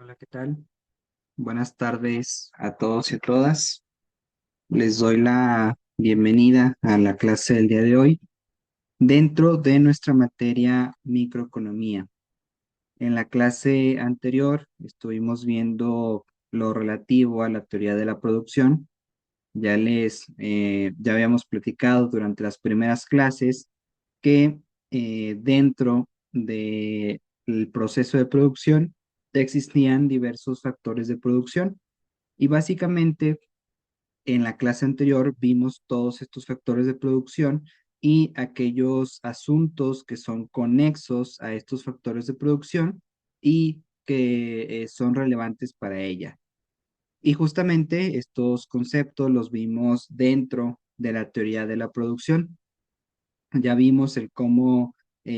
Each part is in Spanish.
Hola, ¿qué tal? Buenas tardes a todos y a todas. Les doy la bienvenida a la clase del día de hoy dentro de nuestra materia microeconomía. En la clase anterior estuvimos viendo lo relativo a la teoría de la producción. Ya habíamos platicado durante las primeras clases que dentro del proceso de producción existían diversos factores de producción. Y básicamente en la clase anterior vimos todos estos factores de producción y aquellos asuntos que son conexos a estos factores de producción y que son relevantes para ella. Y justamente estos conceptos los vimos dentro de la teoría de la producción. Ya vimos el cómo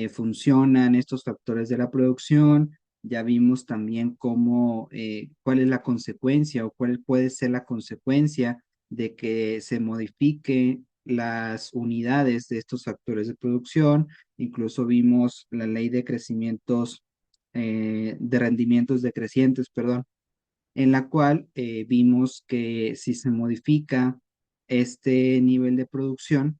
funcionan estos factores de la producción, ya vimos también cuál es la consecuencia o cuál puede ser la consecuencia de que se modifique las unidades de estos factores de producción. Incluso vimos la ley de de rendimientos decrecientes, perdón, en la cual vimos que si se modifica este nivel de producción,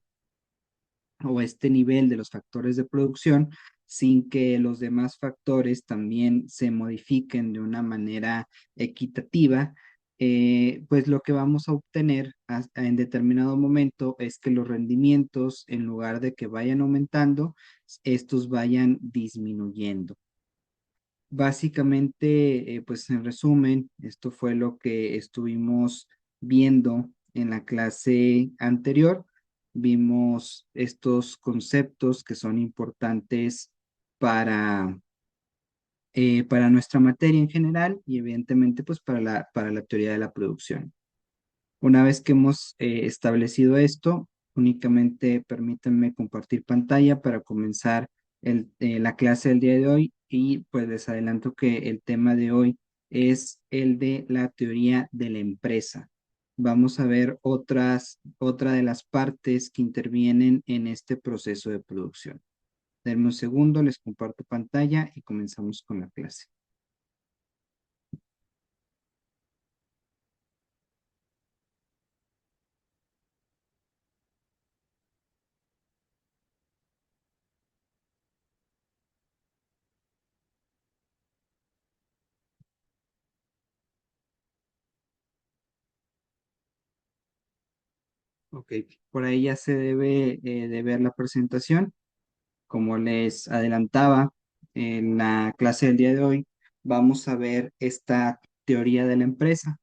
o este nivel de los factores de producción sin que los demás factores también se modifiquen de una manera equitativa, pues lo que vamos a obtener en determinado momento es que los rendimientos, en lugar de que vayan aumentando, estos vayan disminuyendo. Básicamente, pues en resumen, esto fue lo que estuvimos viendo en la clase anterior. Vimos estos conceptos que son importantes para, para nuestra materia en general y evidentemente pues para la teoría de la producción. Una vez que hemos establecido esto, únicamente permítanme compartir pantalla para comenzar la clase del día de hoy y pues les adelanto que el tema de hoy es el de la teoría de la empresa. Vamos a ver otra de las partes que intervienen en este proceso de producción. Denme un segundo, les comparto pantalla y comenzamos con la clase. Ok, por ahí ya se debe de ver la presentación. Como les adelantaba en la clase del día de hoy, vamos a ver esta teoría de la empresa.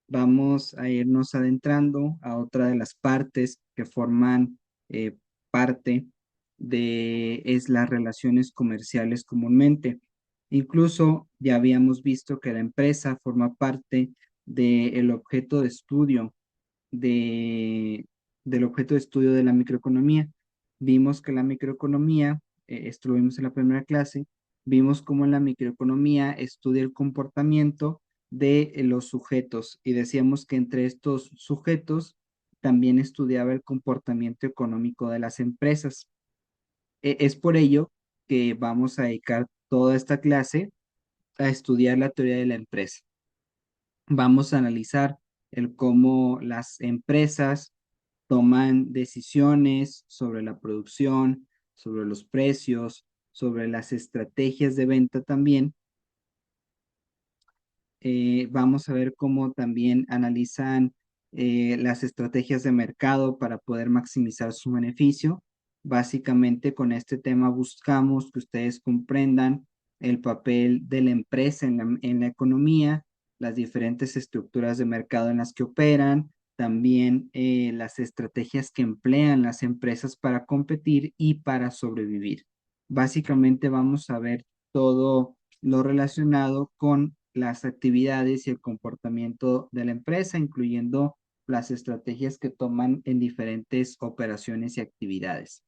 Vamos a irnos adentrando a otra de las partes que forman eh, parte es las relaciones comerciales comúnmente. Incluso ya habíamos visto que la empresa forma parte del objeto de estudio de, del objeto de estudio de la microeconomía. Vimos que la microeconomía, esto lo vimos en la primera clase, vimos cómo la microeconomía estudia el comportamiento de los sujetos y decíamos que entre estos sujetos también estudiaba el comportamiento económico de las empresas. Es por ello que vamos a dedicar toda esta clase a estudiar la teoría de la empresa. Vamos a analizar el cómo las empresas toman decisiones sobre la producción, sobre los precios, sobre las estrategias de venta también. Vamos a ver cómo también analizan las estrategias de mercado para poder maximizar su beneficio. Básicamente con este tema buscamos que ustedes comprendan el papel de la empresa en la economía, las diferentes estructuras de mercado en las que operan, también las estrategias que emplean las empresas para competir y para sobrevivir. Básicamente vamos a ver todo lo relacionado con las actividades y el comportamiento de la empresa, incluyendo las estrategias que toman en diferentes operaciones y actividades.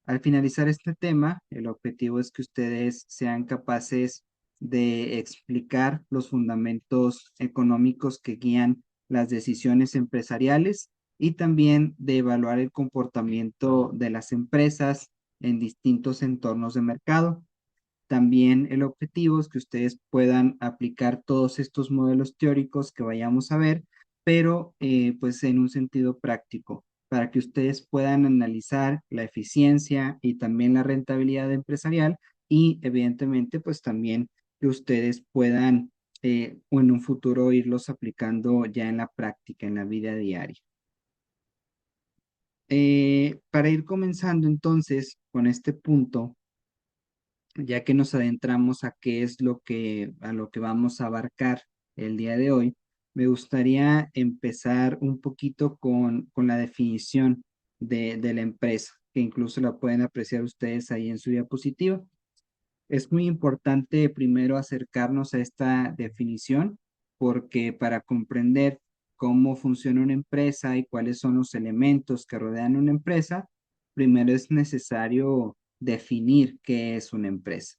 Al finalizar este tema, el objetivo es que ustedes sean capaces de explicar los fundamentos económicos que guían las decisiones empresariales y también de evaluar el comportamiento de las empresas en distintos entornos de mercado. También el objetivo es que ustedes puedan aplicar todos estos modelos teóricos que vayamos a ver, pero pues en un sentido práctico, para que ustedes puedan analizar la eficiencia y también la rentabilidad empresarial y evidentemente pues también que ustedes puedan o en un futuro irlos aplicando ya en la práctica, en la vida diaria. Para ir comenzando entonces con este punto, ya que nos adentramos a qué es a lo que vamos a abarcar el día de hoy, me gustaría empezar un poquito con la definición de la empresa, que incluso la pueden apreciar ustedes ahí en su diapositiva. Es muy importante primero acercarnos a esta definición porque para comprender cómo funciona una empresa y cuáles son los elementos que rodean una empresa, primero es necesario definir qué es una empresa.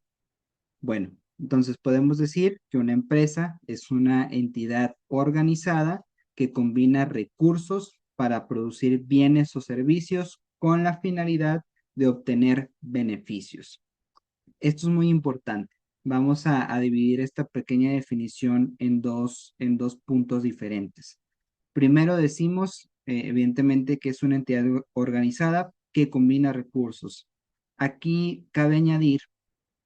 Bueno, entonces podemos decir que una empresa es una entidad organizada que combina recursos para producir bienes o servicios con la finalidad de obtener beneficios. Esto es muy importante. Vamos a dividir esta pequeña definición en dos puntos diferentes. Primero decimos, evidentemente, que es una entidad organizada que combina recursos. Aquí cabe añadir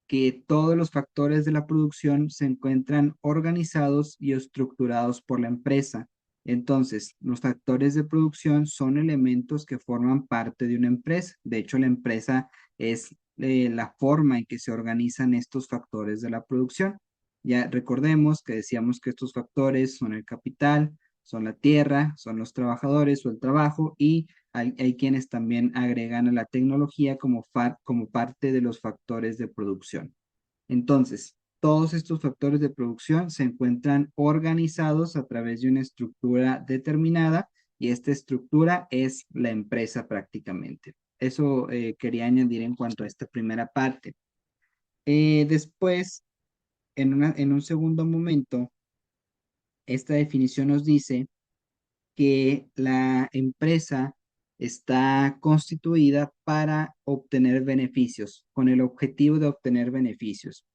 que todos los factores de la producción se encuentran organizados y estructurados por la empresa. Entonces, los factores de producción son elementos que forman parte de una empresa. De hecho, la empresa es la forma en que se organizan estos factores de la producción. Ya recordemos que decíamos que estos factores son el capital, son la tierra, son los trabajadores o el trabajo y hay quienes también agregan a la tecnología como parte de los factores de producción. Entonces, todos estos factores de producción se encuentran organizados a través de una estructura determinada y esta estructura es la empresa prácticamente. Eso quería añadir en cuanto a esta primera parte. Después, en un segundo momento, esta definición nos dice que la empresa está constituida para obtener beneficios, con el objetivo de obtener beneficios.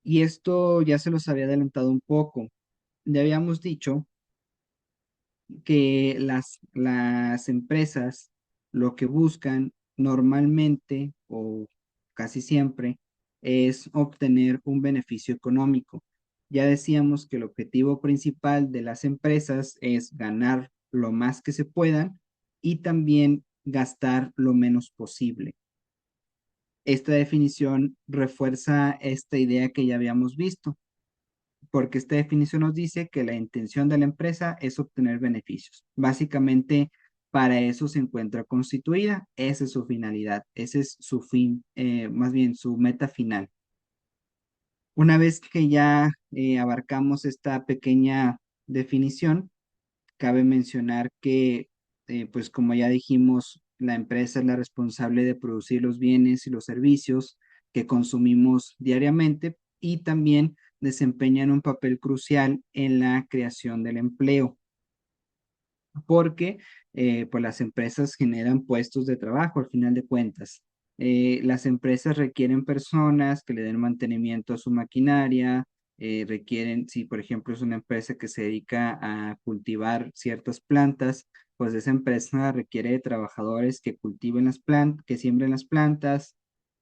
Y esto ya se los había adelantado un poco. Ya habíamos dicho que las empresas lo que buscan normalmente o casi siempre es obtener un beneficio económico. Ya decíamos que el objetivo principal de las empresas es ganar lo más que se puedan y también gastar lo menos posible. Esta definición refuerza esta idea que ya habíamos visto porque esta definición nos dice que la intención de la empresa es obtener beneficios. Básicamente, para eso se encuentra constituida, esa es su finalidad, ese es su fin, más bien su meta final. Una vez que ya abarcamos esta pequeña definición, cabe mencionar que, pues como ya dijimos, la empresa es la responsable de producir los bienes y los servicios que consumimos diariamente y también desempeñan un papel crucial en la creación del empleo, porque pues las empresas generan puestos de trabajo al final de cuentas. Las empresas requieren personas que le den mantenimiento a su maquinaria, requieren, si por ejemplo es una empresa que se dedica a cultivar ciertas plantas, pues esa empresa requiere de trabajadores que cultiven las plantas, que siembren las plantas,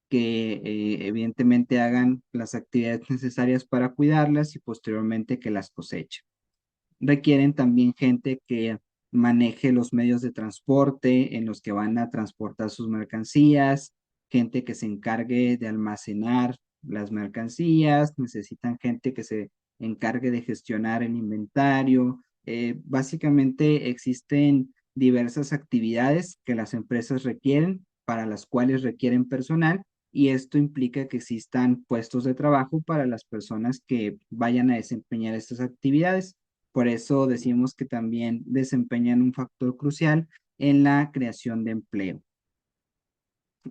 que evidentemente hagan las actividades necesarias para cuidarlas y posteriormente que las cosechen. Requieren también gente que maneje los medios de transporte en los que van a transportar sus mercancías, gente que se encargue de almacenar las mercancías, necesitan gente que se encargue de gestionar el inventario. Básicamente existen diversas actividades que las empresas requieren, para las cuales requieren personal, y esto implica que existan puestos de trabajo para las personas que vayan a desempeñar estas actividades. Por eso decimos que también desempeñan un factor crucial en la creación de empleo.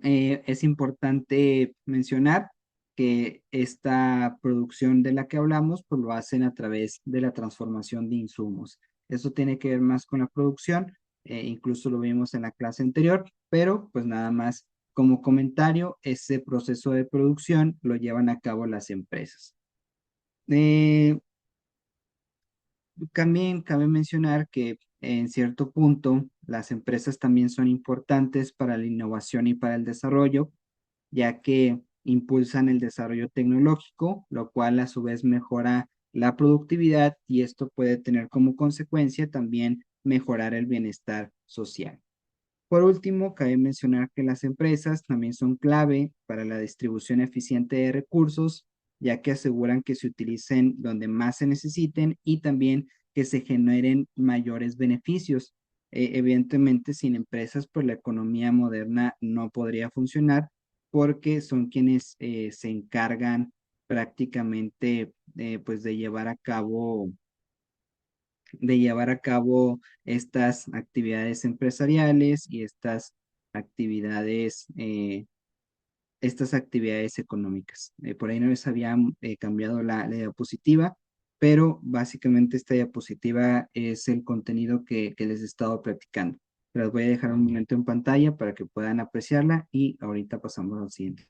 Es importante mencionar que esta producción de la que hablamos, pues lo hacen a través de la transformación de insumos. Eso tiene que ver más con la producción, incluso lo vimos en la clase anterior, pero pues nada más como comentario, ese proceso de producción lo llevan a cabo las empresas. Eh, También cabe mencionar que en cierto punto las empresas también son importantes para la innovación y para el desarrollo, ya que impulsan el desarrollo tecnológico, lo cual a su vez mejora la productividad y esto puede tener como consecuencia también mejorar el bienestar social. Por último, cabe mencionar que las empresas también son clave para la distribución eficiente de recursos, ya que aseguran que se utilicen donde más se necesiten y también que se generen mayores beneficios. Evidentemente, sin empresas, pues la economía moderna no podría funcionar porque son quienes se encargan prácticamente pues de llevar a cabo estas actividades empresariales y actividades, eh, estas actividades económicas. Por ahí no les había cambiado la diapositiva, pero básicamente esta diapositiva es el contenido que les he estado platicando. Las voy a dejar un momento en pantalla para que puedan apreciarla y ahorita pasamos al siguiente.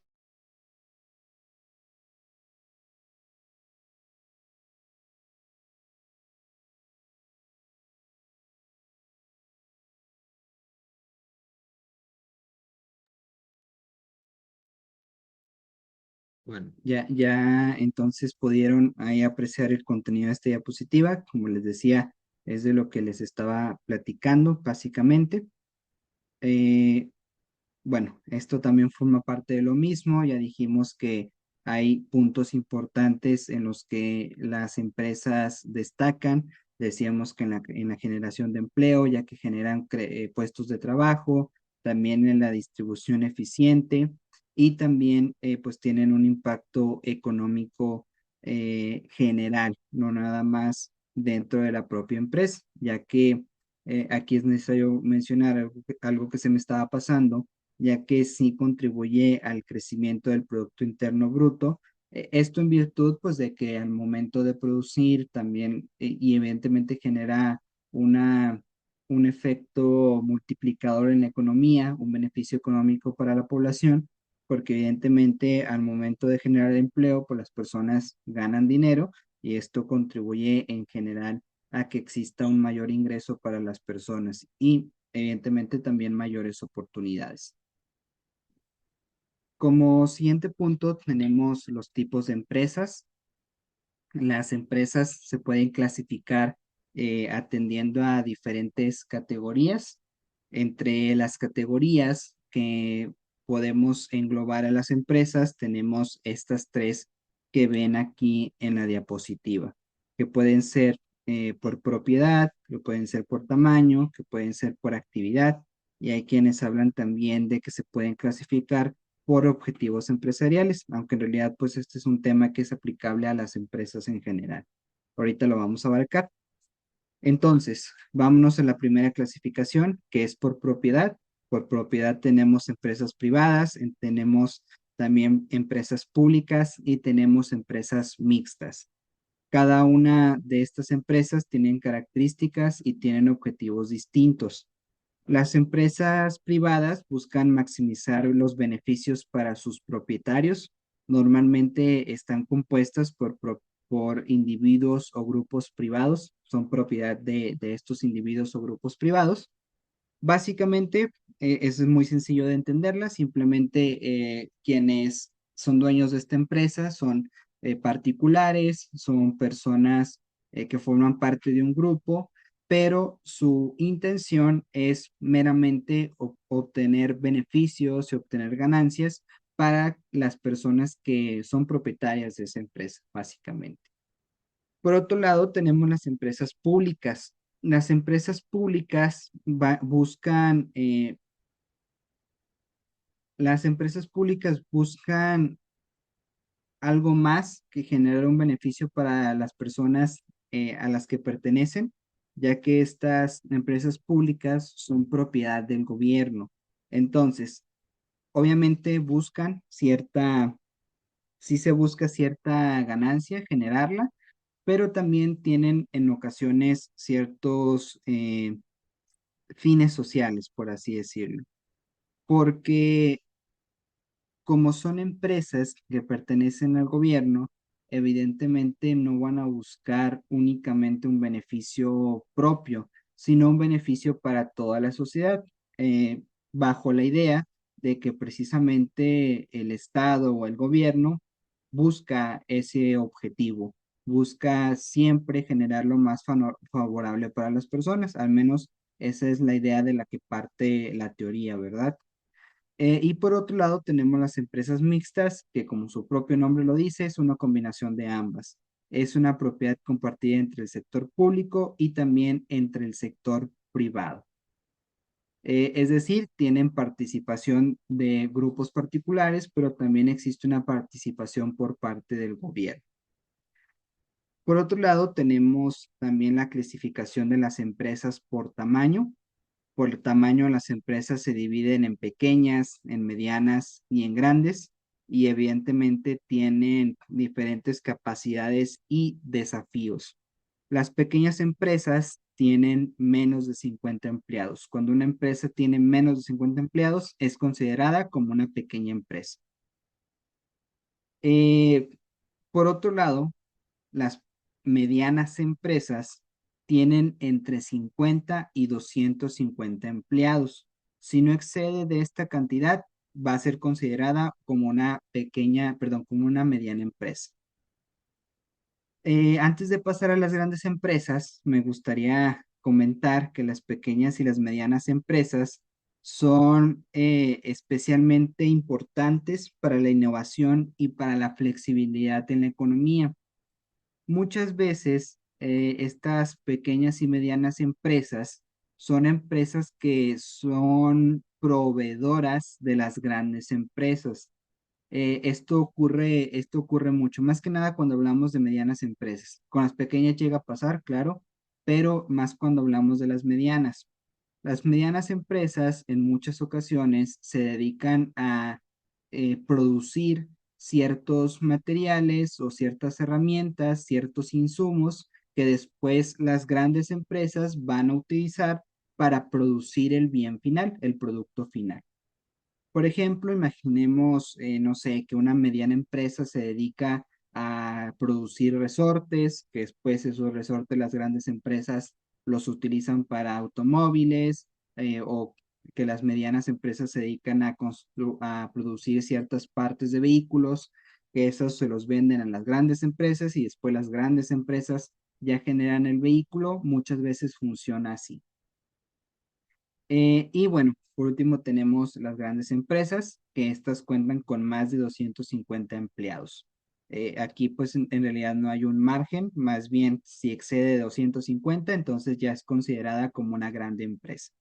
Bueno, ya entonces pudieron ahí apreciar el contenido de esta diapositiva. Como les decía, es de lo que les estaba platicando, básicamente. Eh, bueno, esto también forma parte de lo mismo. Ya dijimos que hay puntos importantes en los que las empresas destacan. Decíamos que en la generación de empleo, ya que generan puestos de trabajo, también en la distribución eficiente y también pues tienen un impacto económico general, no nada más dentro de la propia empresa, ya que aquí es necesario mencionar algo que se me estaba pasando, ya que sí contribuye al crecimiento del Producto Interno Bruto. Esto en virtud, pues, de que al momento de producir también, y evidentemente genera una, un efecto multiplicador en la economía, un beneficio económico para la población, porque evidentemente al momento de generar empleo, pues las personas ganan dinero y esto contribuye en general a que exista un mayor ingreso para las personas y evidentemente también mayores oportunidades. Como siguiente punto tenemos los tipos de empresas. Las empresas se pueden clasificar atendiendo a diferentes categorías. Entre las categorías que podemos englobar a las empresas, tenemos estas tres que ven aquí en la diapositiva, que pueden ser por propiedad, que pueden ser por tamaño, que pueden ser por actividad, y hay quienes hablan también de que se pueden clasificar por objetivos empresariales, aunque en realidad pues este es un tema que es aplicable a las empresas en general. Ahorita lo vamos a abarcar. Entonces, vámonos a la primera clasificación, que es por propiedad. Por propiedad tenemos empresas privadas, tenemos también empresas públicas y tenemos empresas mixtas. Cada una de estas empresas tienen características y tienen objetivos distintos. Las empresas privadas buscan maximizar los beneficios para sus propietarios. Normalmente están compuestas por individuos o grupos privados, son propiedad de estos individuos o grupos privados. Básicamente, es muy sencillo de entenderla, simplemente quienes son dueños de esta empresa son particulares, son personas que forman parte de un grupo, pero su intención es meramente obtener beneficios y obtener ganancias para las personas que son propietarias de esa empresa, básicamente. Por otro lado, tenemos las empresas públicas. Las empresas públicas las empresas públicas buscan algo más que generar un beneficio para las personas a las que pertenecen, ya que estas empresas públicas son propiedad del gobierno. Entonces, obviamente sí se busca cierta ganancia, generarla, pero también tienen en ocasiones ciertos fines sociales, por así decirlo. Porque Como son empresas que pertenecen al gobierno, evidentemente no van a buscar únicamente un beneficio propio, sino un beneficio para toda la sociedad, bajo la idea de que precisamente el Estado o el gobierno busca ese objetivo, busca siempre generar lo más favorable para las personas, al menos esa es la idea de la que parte la teoría, ¿verdad? Y por otro lado tenemos las empresas mixtas, que como su propio nombre lo dice, es una combinación de ambas. Es una propiedad compartida entre el sector público y también entre el sector privado. Es decir, tienen participación de grupos particulares, pero también existe una participación por parte del gobierno. Por otro lado, tenemos también la clasificación de las empresas por tamaño. Por tamaño, las empresas se dividen en pequeñas, en medianas y en grandes, y evidentemente tienen diferentes capacidades y desafíos. Las pequeñas empresas tienen menos de 50 empleados. Cuando una empresa tiene menos de 50 empleados, es considerada como una pequeña empresa. Eh, por otro lado, las medianas empresas tienen entre 50 y 250 empleados. Si no excede de esta cantidad, va a ser considerada como una pequeña, perdón, como una mediana empresa. Antes de pasar a las grandes empresas, me gustaría comentar que las pequeñas y las medianas empresas son especialmente importantes para la innovación y para la flexibilidad en la economía. Muchas veces estas pequeñas y medianas empresas son empresas que son proveedoras de las grandes empresas. Esto ocurre mucho, más que nada cuando hablamos de medianas empresas. Con las pequeñas llega a pasar, claro, pero más cuando hablamos de las medianas. Las medianas empresas en muchas ocasiones se dedican a producir ciertos materiales o ciertas herramientas, ciertos insumos que después las grandes empresas van a utilizar para producir el bien final, el producto final. Por ejemplo, imaginemos, no sé, que una mediana empresa se dedica a producir resortes, que después esos resortes las grandes empresas los utilizan para automóviles, o que las medianas empresas se dedican a producir ciertas partes de vehículos, que esos se los venden a las grandes empresas y después las grandes empresas ya generan el vehículo. Muchas veces funciona así. Y bueno, por último tenemos las grandes empresas, que estas cuentan con más de 250 empleados. Aquí pues en realidad no hay un margen, más bien si excede de 250, entonces ya es considerada como una grande empresa.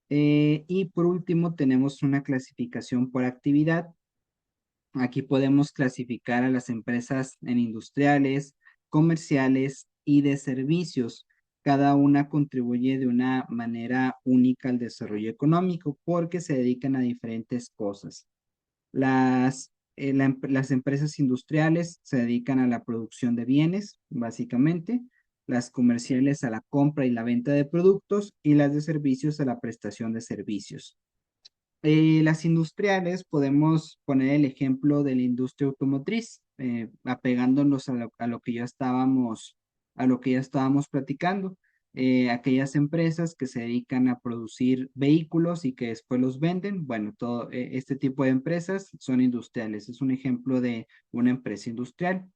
Y por último tenemos una clasificación por actividad. Aquí podemos clasificar a las empresas en industriales, comerciales y de servicios. Cada una contribuye de una manera única al desarrollo económico porque se dedican a diferentes cosas. Las empresas industriales se dedican a la producción de bienes, básicamente, las comerciales a la compra y la venta de productos y las de servicios a la prestación de servicios. Las industriales, podemos poner el ejemplo de la industria automotriz, apegándonos a lo que ya estábamos platicando. Aquellas empresas que se dedican a producir vehículos y que después los venden, bueno, todo este tipo de empresas son industriales. Es un ejemplo de una empresa industrial.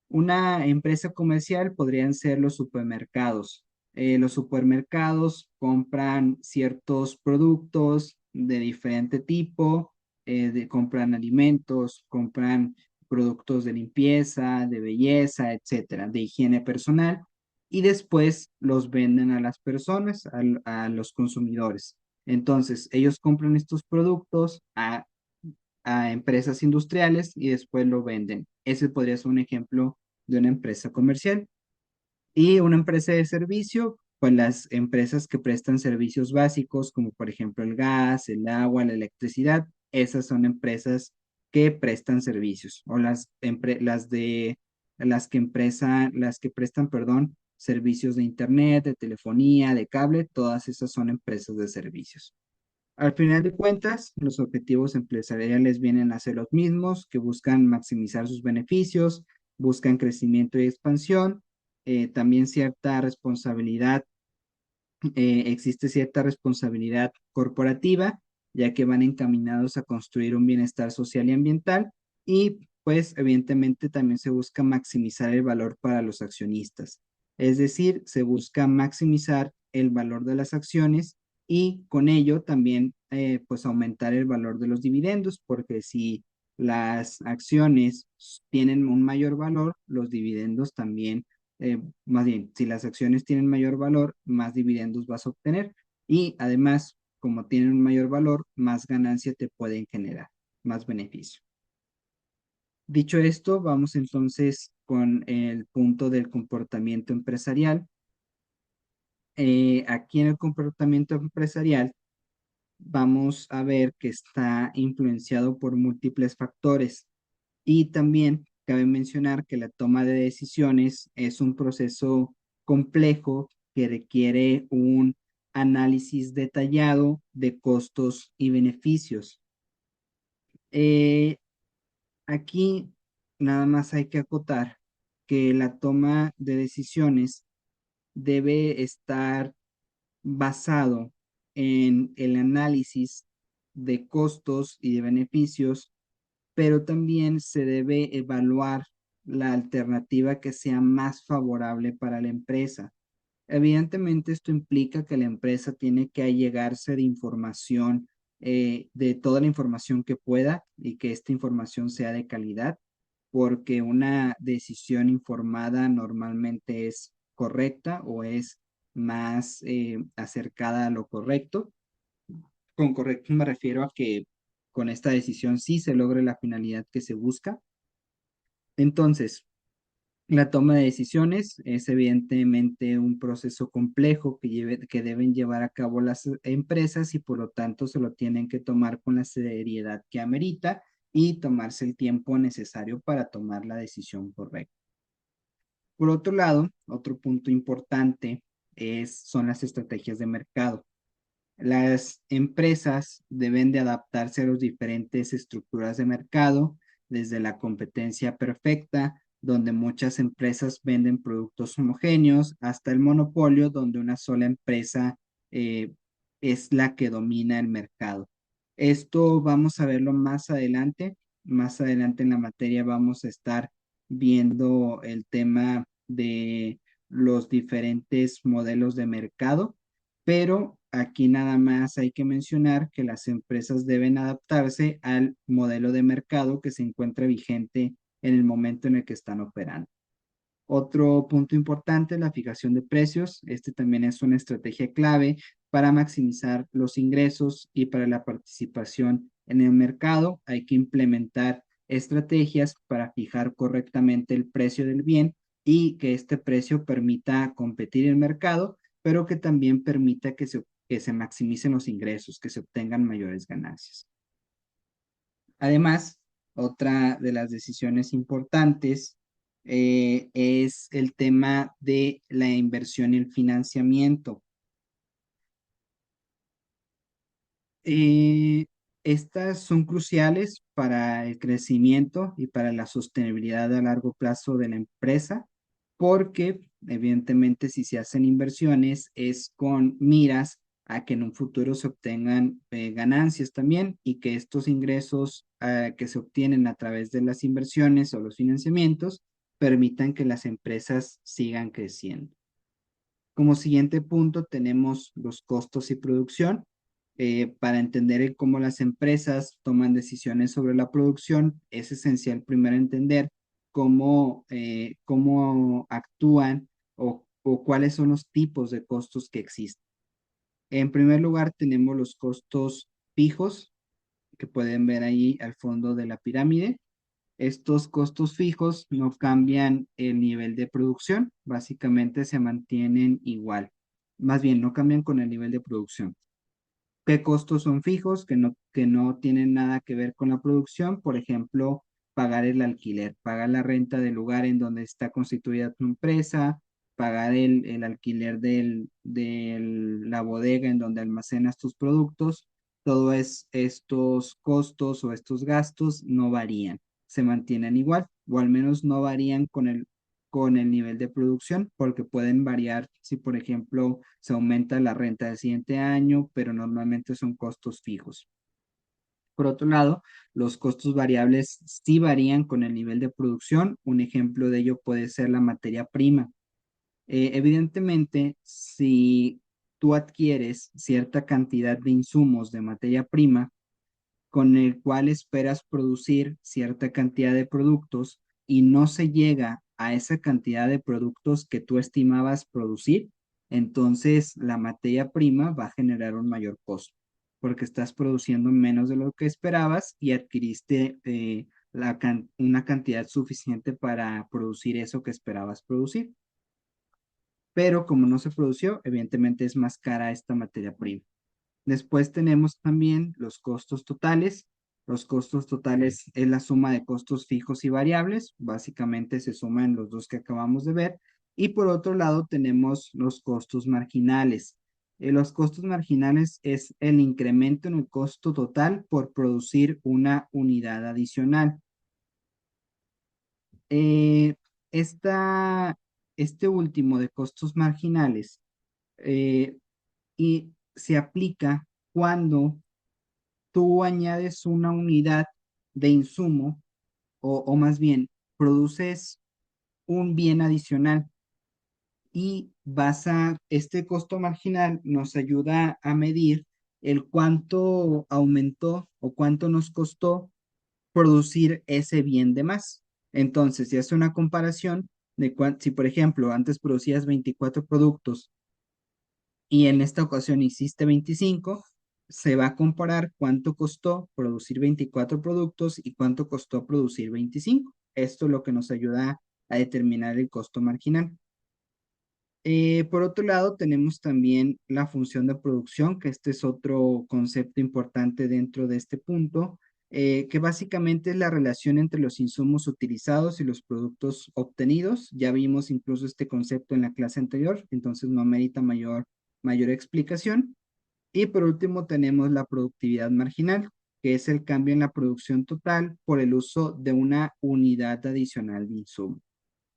Una empresa comercial podrían ser los supermercados. Los supermercados compran ciertos productos de diferente tipo, compran alimentos, compran productos de limpieza, de belleza, etcétera, de higiene personal, y después los venden a las personas, a los consumidores. Entonces, ellos compran estos productos a empresas industriales y después lo venden. Ese podría ser un ejemplo de una empresa comercial. Y una empresa de servicio, pues las empresas que prestan servicios básicos, como por ejemplo el gas, el agua, la electricidad, esas son empresas que prestan servicios. O las que prestan, perdón, servicios de internet, de telefonía, de cable, todas esas son empresas de servicios. Al final de cuentas, los objetivos empresariales vienen a ser los mismos, que buscan maximizar sus beneficios, buscan crecimiento y expansión, también cierta responsabilidad existe cierta responsabilidad corporativa, ya que van encaminados a construir un bienestar social y ambiental y pues evidentemente también se busca maximizar el valor para los accionistas. Es decir, se busca maximizar el valor de las acciones y con ello también pues aumentar el valor de los dividendos, porque si las acciones tienen un mayor valor, los dividendos también más bien, si las acciones tienen mayor valor, más dividendos vas a obtener y además, como tienen un mayor valor, más ganancia te pueden generar, más beneficio. Dicho esto, vamos entonces con el punto del comportamiento empresarial. Aquí en el comportamiento empresarial vamos a ver que está influenciado por múltiples factores. Y también cabe mencionar que la toma de decisiones es un proceso complejo que requiere un análisis detallado de costos y beneficios. Eh, Aquí nada más hay que acotar que la toma de decisiones debe estar basado en el análisis de costos y de beneficios, pero también se debe evaluar la alternativa que sea más favorable para la empresa. Evidentemente, esto implica que la empresa tiene que allegarse de información, de toda la información que pueda y que esta información sea de calidad, porque una decisión informada normalmente es correcta o es más acercada a lo correcto. Con correcto me refiero a que con esta decisión sí se logre la finalidad que se busca. Entonces, la toma de decisiones es evidentemente un proceso complejo que deben llevar a cabo las empresas y por lo tanto se lo tienen que tomar con la seriedad que amerita y tomarse el tiempo necesario para tomar la decisión correcta. Por otro lado, otro punto importante son las estrategias de mercado. Las empresas deben de adaptarse a las diferentes estructuras de mercado, desde la competencia perfecta, donde muchas empresas venden productos homogéneos, hasta el monopolio, donde una sola empresa eh, es la que domina el mercado. Esto vamos a verlo más adelante. Más adelante en la materia vamos a estar viendo el tema de los diferentes modelos de mercado, pero aquí nada más hay que mencionar que las empresas deben adaptarse al modelo de mercado que se encuentra vigente en el momento en el que están operando. Otro punto importante es la fijación de precios. Este también es una estrategia clave para maximizar los ingresos y para la participación en el mercado. Hay que implementar estrategias para fijar correctamente el precio del bien y que este precio permita competir en el mercado, pero que también permita que se maximicen los ingresos, que se obtengan mayores ganancias. Además, otra de las decisiones importantes es el tema de la inversión y el financiamiento. Eh, Estas son cruciales para el crecimiento y para la sostenibilidad a largo plazo de la empresa, porque evidentemente si se hacen inversiones es con miras a que en un futuro se obtengan ganancias también y que estos ingresos que se obtienen a través de las inversiones o los financiamientos permitan que las empresas sigan creciendo. Como siguiente punto tenemos los costos y producción. Para entender cómo las empresas toman decisiones sobre la producción, es esencial primero entender cómo actúan o cuáles son los tipos de costos que existen. En primer lugar, tenemos los costos fijos, que pueden ver ahí al fondo de la pirámide. Estos costos fijos no cambian el nivel de producción, básicamente se mantienen igual. Más bien, no cambian con el nivel de producción. ¿Qué costos son fijos que no tienen nada que ver con la producción? Por ejemplo, pagar el alquiler, pagar la renta del lugar en donde está constituida tu empresa, pagar el alquiler de la bodega en donde almacenas tus productos. estos costos o estos gastos no varían, se mantienen igual, o al menos no varían con el nivel de producción, porque pueden variar si, por ejemplo, se aumenta la renta del siguiente año, pero normalmente son costos fijos. Por otro lado, los costos variables sí varían con el nivel de producción. Un ejemplo de ello puede ser la materia prima. Evidentemente, si tú adquieres cierta cantidad de insumos de materia prima, con el cual esperas producir cierta cantidad de productos y no se llega a esa cantidad de productos que tú estimabas producir, entonces la materia prima va a generar un mayor costo, porque estás produciendo menos de lo que esperabas y adquiriste una cantidad suficiente para producir eso que esperabas producir. Pero como no se produció, evidentemente es más cara esta materia prima. Después tenemos también los costos totales. Los costos totales es la suma de costos fijos y variables. Básicamente se suman los dos que acabamos de ver. Y por otro lado tenemos los costos marginales. Los costos marginales es el incremento en el costo total por producir una unidad adicional. Eh, esta, este último de costos marginales eh, y se aplica cuando tú añades una unidad de insumo o más bien produces un bien adicional y este costo marginal nos ayuda a medir el cuánto aumentó o cuánto nos costó producir ese bien de más. Entonces, si hace una comparación de si, por ejemplo, antes producías 24 productos y en esta ocasión hiciste 25, se va a comparar cuánto costó producir 24 productos y cuánto costó producir 25. Esto es lo que nos ayuda a determinar el costo marginal. Por otro lado, tenemos también la función de producción, que este es otro concepto importante dentro de este punto, que básicamente es la relación entre los insumos utilizados y los productos obtenidos. Ya vimos incluso este concepto en la clase anterior, entonces no amerita mayor explicación. Y por último, tenemos la productividad marginal, que es el cambio en la producción total por el uso de una unidad adicional de insumo.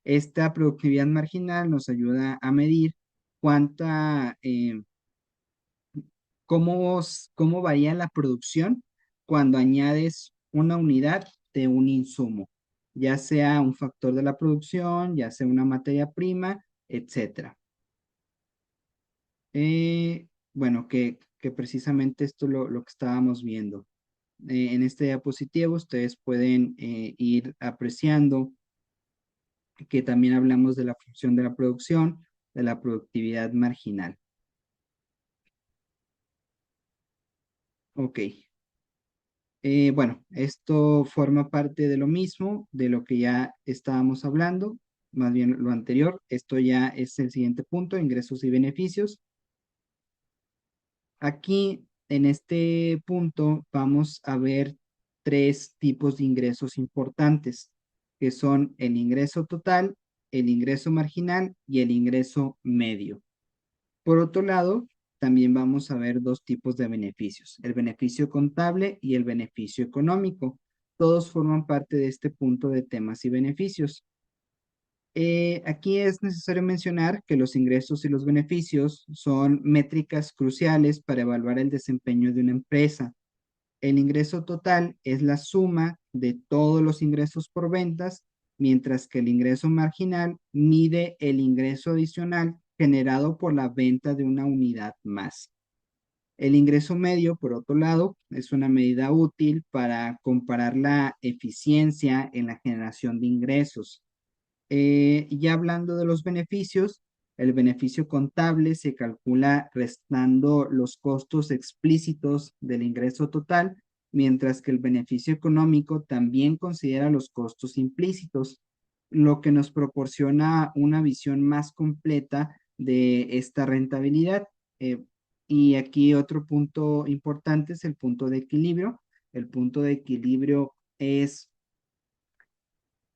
Esta productividad marginal nos ayuda a medir cuánta, cómo varía la producción cuando añades una unidad de un insumo, ya sea un factor de la producción, ya sea una materia prima, etcétera. Bueno, que precisamente esto es lo que estábamos viendo. En este diapositivo ustedes pueden ir apreciando que también hablamos de la función de la producción, de la productividad marginal. Ok. Bueno, esto forma parte de lo mismo, de lo que ya estábamos hablando, más bien lo anterior. Esto ya es el siguiente punto, ingresos y beneficios. Aquí, en este punto, vamos a ver tres tipos de ingresos importantes, que son el ingreso total, el ingreso marginal y el ingreso medio. Por otro lado, también vamos a ver dos tipos de beneficios, el beneficio contable y el beneficio económico. Todos forman parte de este punto de temas y beneficios. Aquí es necesario mencionar que los ingresos y los beneficios son métricas cruciales para evaluar el desempeño de una empresa. El ingreso total es la suma de todos los ingresos por ventas, mientras que el ingreso marginal mide el ingreso adicional generado por la venta de una unidad más. El ingreso medio, por otro lado, es una medida útil para comparar la eficiencia en la generación de ingresos. Ya hablando de los beneficios, el beneficio contable se calcula restando los costos explícitos del ingreso total, mientras que el beneficio económico también considera los costos implícitos, lo que nos proporciona una visión más completa de esta rentabilidad. Eh, y aquí otro punto importante es el punto de equilibrio. El punto de equilibrio es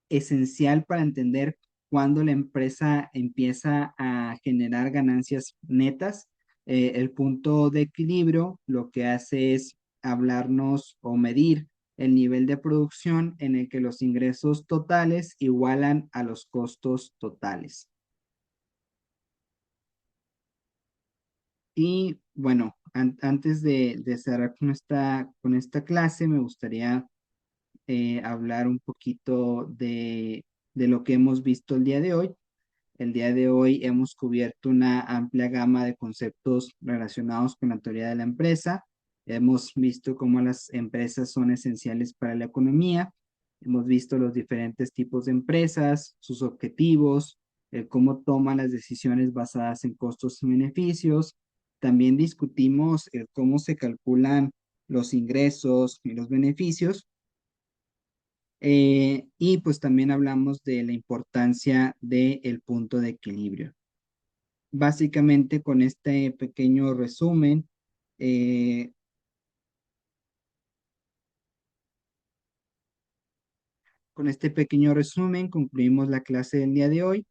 esencial para entender cuándo la empresa empieza a generar ganancias netas. El punto de equilibrio lo que hace es hablarnos o medir el nivel de producción en el que los ingresos totales igualan a los costos totales. Y bueno, antes de cerrar con esta clase, me gustaría hablar un poquito de lo que hemos visto el día de hoy. El día de hoy hemos cubierto una amplia gama de conceptos relacionados con la teoría de la empresa. Hemos visto cómo las empresas son esenciales para la economía. Hemos visto los diferentes tipos de empresas, sus objetivos, cómo toman las decisiones basadas en costos y beneficios. También discutimos cómo se calculan los ingresos y los beneficios, y pues también hablamos de la importancia del punto de equilibrio. Básicamente eh, con este pequeño resumen concluimos la clase del día de hoy,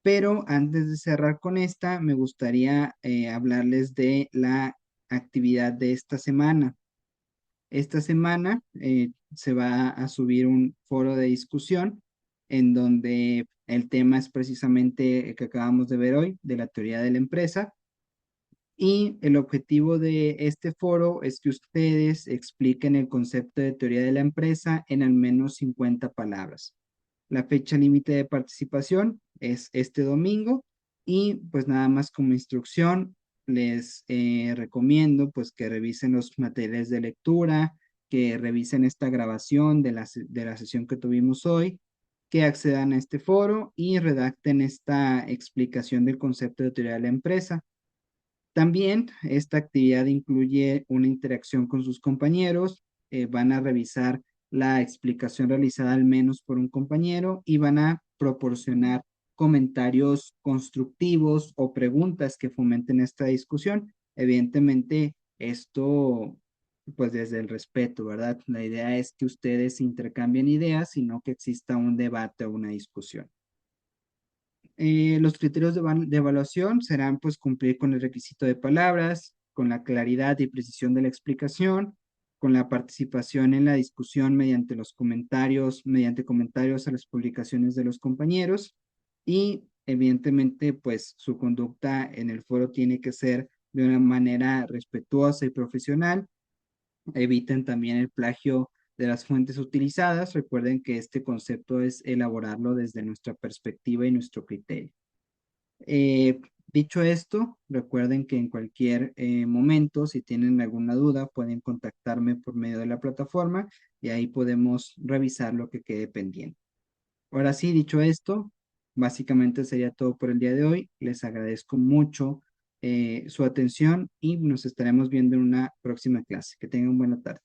pero antes de cerrar con esta, me gustaría hablarles de la actividad de esta semana. Esta semana se va a subir un foro de discusión en donde el tema es precisamente el que acabamos de ver hoy, de la teoría de la empresa. Y el objetivo de este foro es que ustedes expliquen el concepto de teoría de la empresa en al menos 50 palabras. La fecha límite de participación es este domingo y pues nada más como instrucción les recomiendo pues que revisen los materiales de lectura, que revisen esta grabación de la sesión que tuvimos hoy, que accedan a este foro y redacten esta explicación del concepto de teoría de la empresa. También esta actividad incluye una interacción con sus compañeros, van a revisar la explicación realizada al menos por un compañero y van a proporcionar comentarios constructivos o preguntas que fomenten esta discusión. Evidentemente, esto pues desde el respeto, ¿verdad? La idea es que ustedes intercambien ideas y no que exista un debate o una discusión. Los criterios de evaluación serán pues cumplir con el requisito de palabras, con la claridad y precisión de la explicación, con la participación en la discusión mediante comentarios a las publicaciones de los compañeros y evidentemente pues su conducta en el foro tiene que ser de una manera respetuosa y profesional. Eviten también el plagio de las fuentes utilizadas. Recuerden que este concepto es elaborarlo desde nuestra perspectiva y nuestro criterio. Eh, Dicho esto, recuerden que en cualquier momento, si tienen alguna duda, pueden contactarme por medio de la plataforma y ahí podemos revisar lo que quede pendiente. Ahora sí, dicho esto, básicamente sería todo por el día de hoy. Les agradezco mucho su atención y nos estaremos viendo en una próxima clase. Que tengan buena tarde.